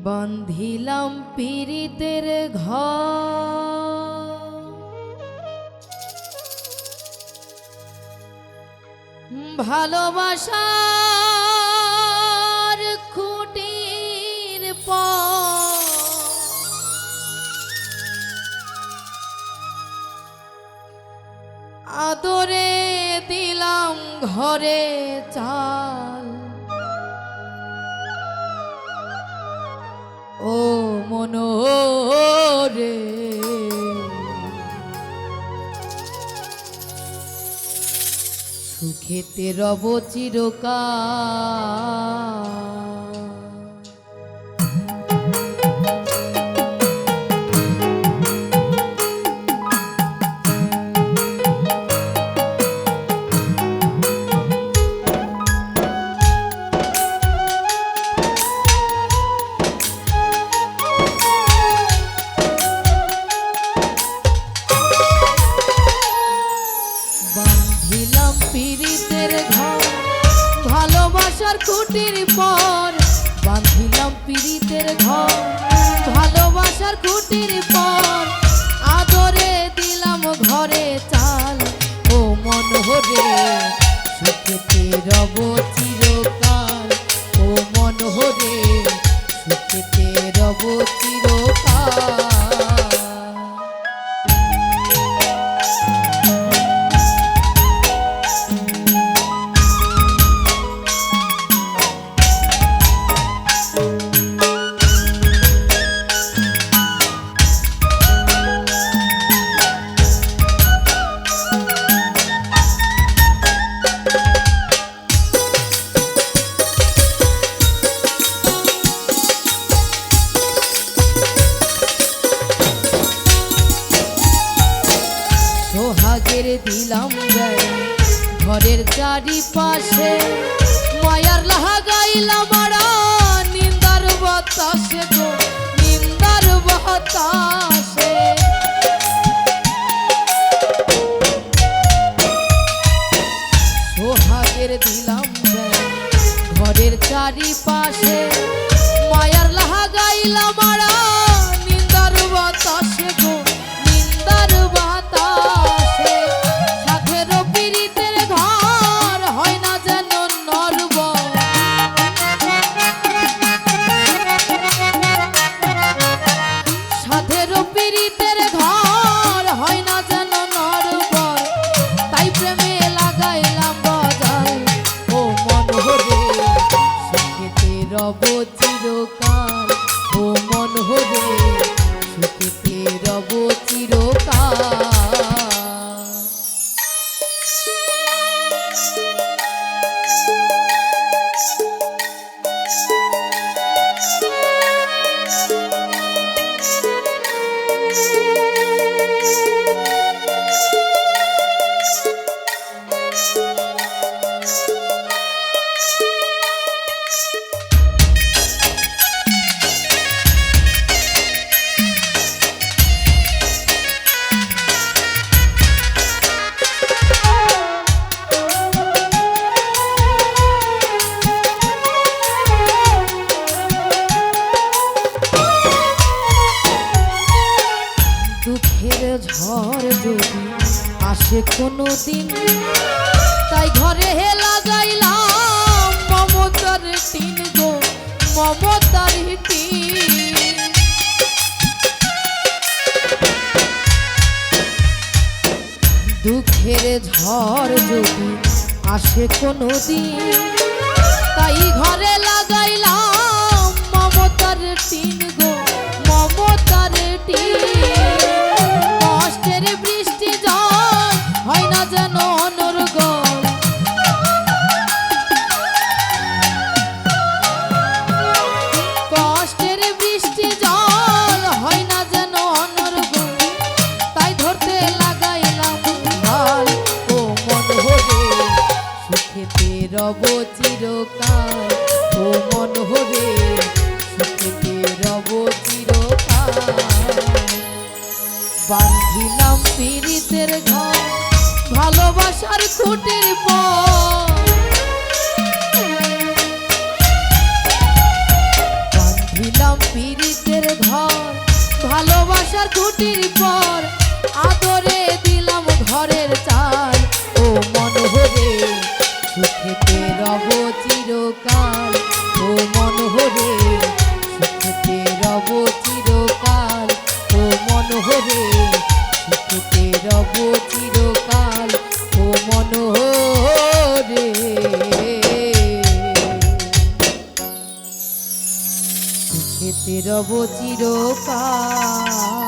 বান্ধিলাম পীড়িতের ঘর, ভালোবাসার খুঁটির পর আদরে দিলাম ঘরে চাল। ও মনোরে সুখেতে রব চিরকাল। বান্ধিলাম পীড়িতের ঘর, ভালোবাসার খুঁটির পর। বান্ধিলাম পীড়িতের ঘর, ভালোবাসার খুঁটির পর আদরে দিলাম ঘরে চাল। ও মন হরে সুখেতে রব চিরকাল। ও মন হরে সুখেতে রব চিরকাল। সোহাগের দিলাম বেড়া ঘরের চারিপাশে, মায়ার লাগাইলাম আড়া নিন্দার বাতাসে গো নিন্দার বাতাসে। সোহাগের দিলাম বেড়া ঘরের চারিপাশে, মায়ার লাগাইলাম আড়া নিন্দার বাতাসে গো নিন্দার বাতাসে। সাথের পীড়িতের ঘর হয় না যেন নরবর, সাথের পীড়িতের ঘর হয় না যেন নরবর। তাই প্রেমে লাগাইলাম বজাল। ও মন হরে সুখেতে রব চিরকাল। ও মন হরে সুখেতে রব চিরকাল। দুঃখের ঝড় যদি আসে কোনো দিন, তাই ঘরে লাগাইলাম মমতার টিন গো মমতার টিন। দুঃখের ঝড় যদি আসে কোনো দিন, তাই ঘরে লাগাইলাম মমতার টিন গো মমতার টিন। কষ্টের বৃষ্টি জল হয় না যেন অনর্গল, কষ্টের বৃষ্টি জল হয় না যেন অনর্গল। তাই ধরতে লাগাইলাম ভাল। ও মন হরে সুখেতে রব চিরকাল। ও মন হরে সুখেতে রব চিরকাল। বান্ধিলাম পীড়িতের ঘর, ভালোবাসার খুঁটির পর। বান্ধিলাম খুঁটির পর আদরে দিলাম ঘরের চাল ও মনোহরে সুখেতে রব চিরকাল ও মনোহরে সুখেতে রব চিরকাল ও মনোহরে সুখেতে রব চিরকাল ও মনোহরে সুখেতে রব চিরকাল।